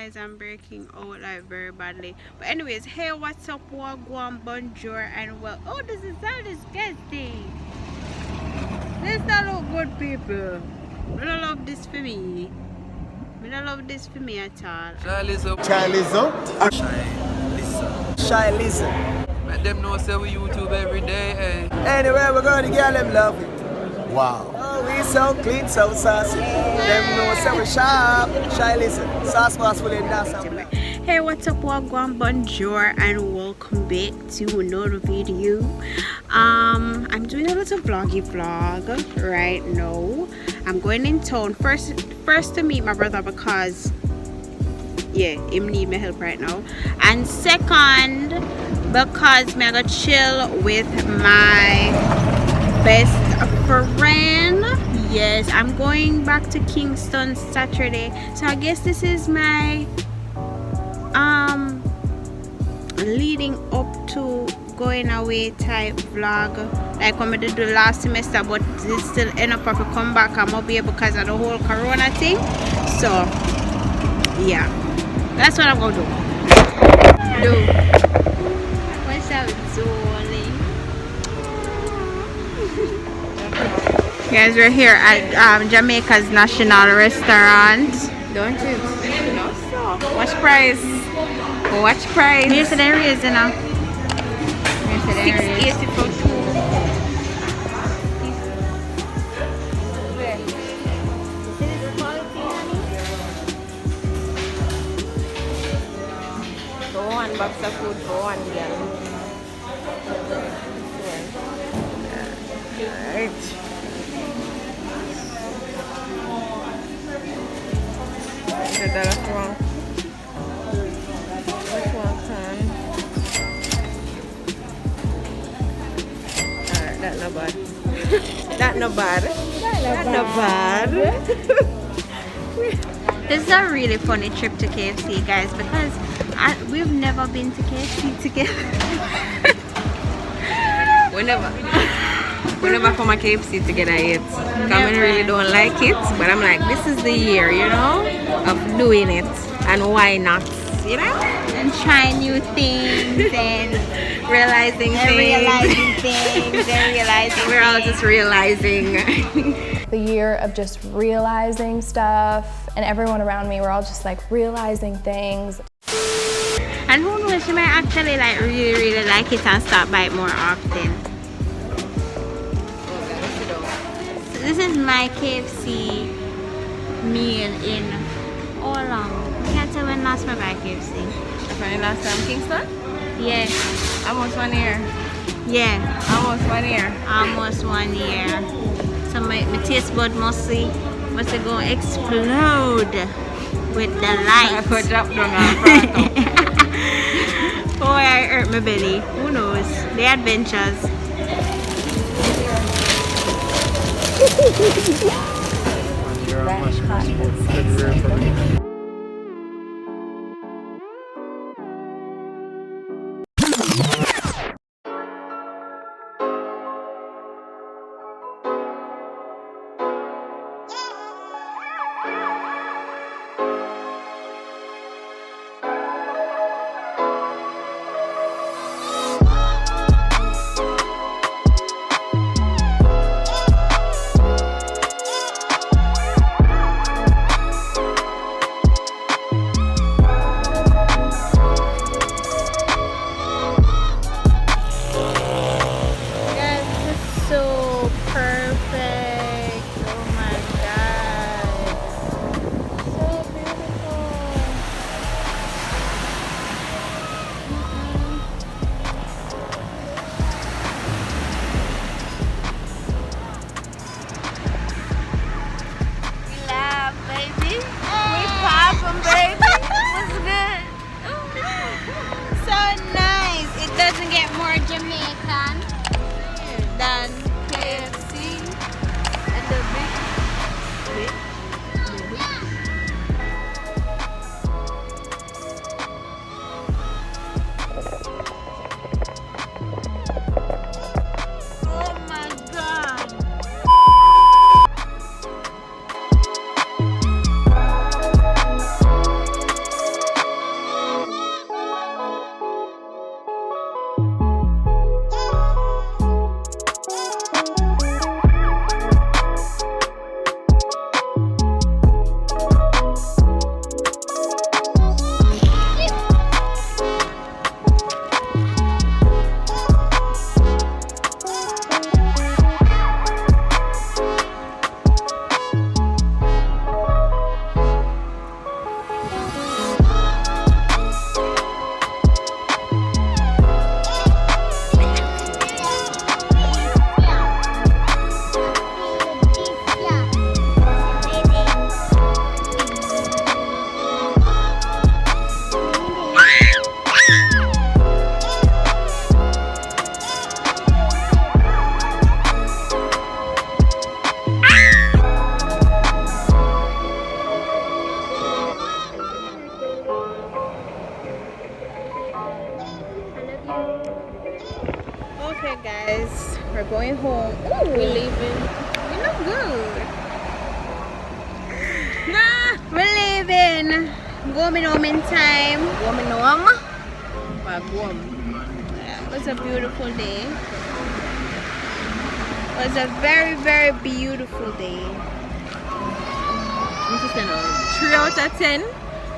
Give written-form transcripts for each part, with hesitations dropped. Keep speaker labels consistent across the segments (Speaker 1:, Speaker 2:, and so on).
Speaker 1: guys, I'm breaking out like very badly. But anyways, hey, what's up, wagwan, bonjour, and well, oh, this is so disgusting. This don't look good, people. I don't love this for me. I don't love this for me at all.
Speaker 2: Shyliizzle.
Speaker 3: Shyliizzle.
Speaker 2: Let them know say we YouTube every day. Hey.
Speaker 3: Anyway, we're going to get them love it.
Speaker 4: Wow.
Speaker 3: Oh, we so clean, so saucy. Them know say we sharp. Shyliizzle. Sauce pass full in that.
Speaker 1: Hey, what's up, wagwan, bonjour, and welcome back to another video. I'm doing a little vloggy vlog right now. I'm going in town first to meet my brother because yeah, him need my help right now, and second because I'm gonna chill with my best friend. Yes, I'm going back to Kingston Saturday, so I guess this is my leading up to going away type vlog, like when I did the last semester, but it still end up have to come back. I'm up here because of the whole corona thing. So yeah, that's what I'm gonna do. What's up, darling? Guys, we're here at Jamaica's National Restaurant. Don't you? No, so. Watch price. Watch price. Here's the areas, you know. Here's the areas. 680 for two. For one box of food for one girl. Alright. That's wrong. Which one can? Alright, that's not bad. That's not bad. That's not bad. This is a really funny trip to KFC, guys, because we've never been to KFC together. We never come to KFC together yet. I really don't like it, but I'm like, this is the year, you know, of doing it, and why not, you know? And trying new things and realizing things. We're all just realizing.
Speaker 5: The year of just realizing stuff, and everyone around me, we're all just like realizing things.
Speaker 1: And who knows, she might actually like really like it and start by it more often. This is my KFC meal in all long. I can't tell when last time I buy KFC.
Speaker 6: When last time Kingston?
Speaker 1: Yeah.
Speaker 6: Almost 1 year.
Speaker 1: Yeah.
Speaker 6: Almost 1 year.
Speaker 1: Almost 1 year. So my taste bud must go explode with the light.
Speaker 6: I could drop down on front.
Speaker 1: Oh, I hurt my belly. Who knows? The adventures. Okay, guys, we're going home. Ooh, we're leaving. You look good. Nah, we're leaving. Going home in time.
Speaker 6: Going home?
Speaker 1: Yeah, it was a beautiful day. It was a very, very beautiful day.
Speaker 6: 3 out of 10.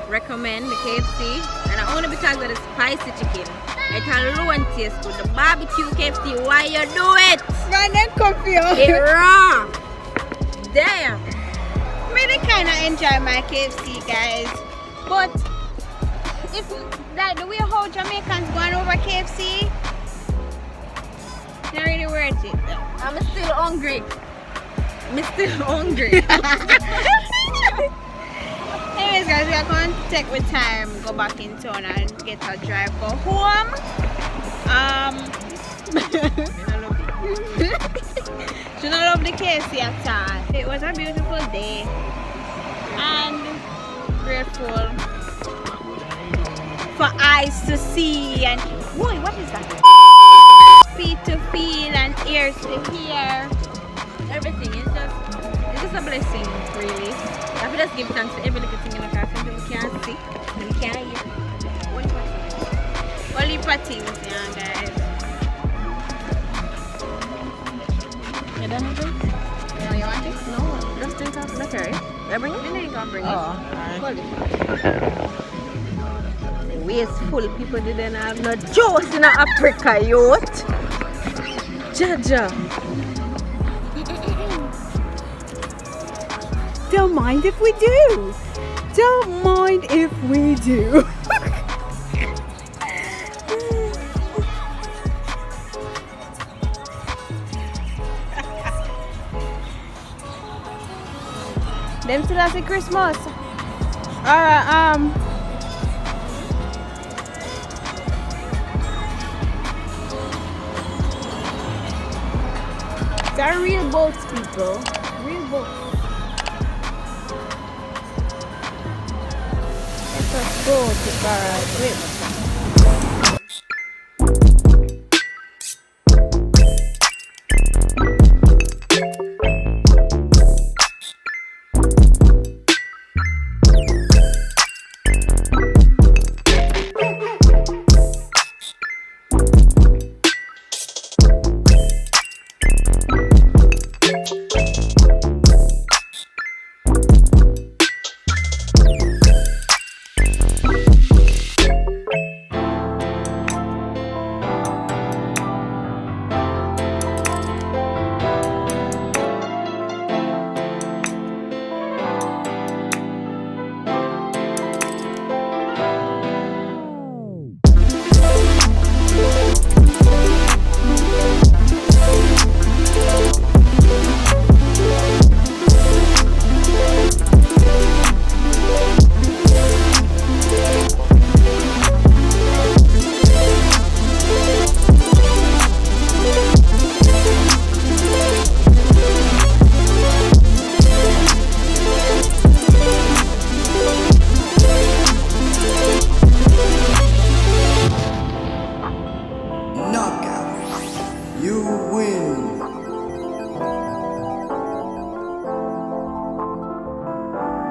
Speaker 6: Recommend the KFC. And only because of the spicy chicken. It's a low and taste good. The barbecue KFC, why you do it?
Speaker 1: Man, then confused.
Speaker 6: It's raw. Damn.
Speaker 1: Really kind of enjoy my KFC, guys. But it's like the way how Jamaicans going over KFC, not really worth it.
Speaker 6: I'm still hungry.
Speaker 1: Anyways, guys, we are going to take with time, go back in town and get a drive go home. She don't love the KFC at all. It was a beautiful day and grateful for eyes to see and boy, what is that? Feet to feel and ears to hear.
Speaker 6: Everything is just a blessing, really. I have to just give thanks for every little thing in the car. Something we can't see, we can't hear.
Speaker 1: Only for things, yeah, guys.
Speaker 6: You done with it?
Speaker 1: No, you want it?
Speaker 6: No, just drink off the curry. I bring it?
Speaker 1: I ain't gonna bring it.
Speaker 6: Alright. Wasteful people didn't have no juice in Africa, youth. Jaja.
Speaker 1: Don't mind if we do. Don't mind if we do. Them still have the Christmas. Alright, they're real boats, people. Real boats. Let us go to Barrage. Wait.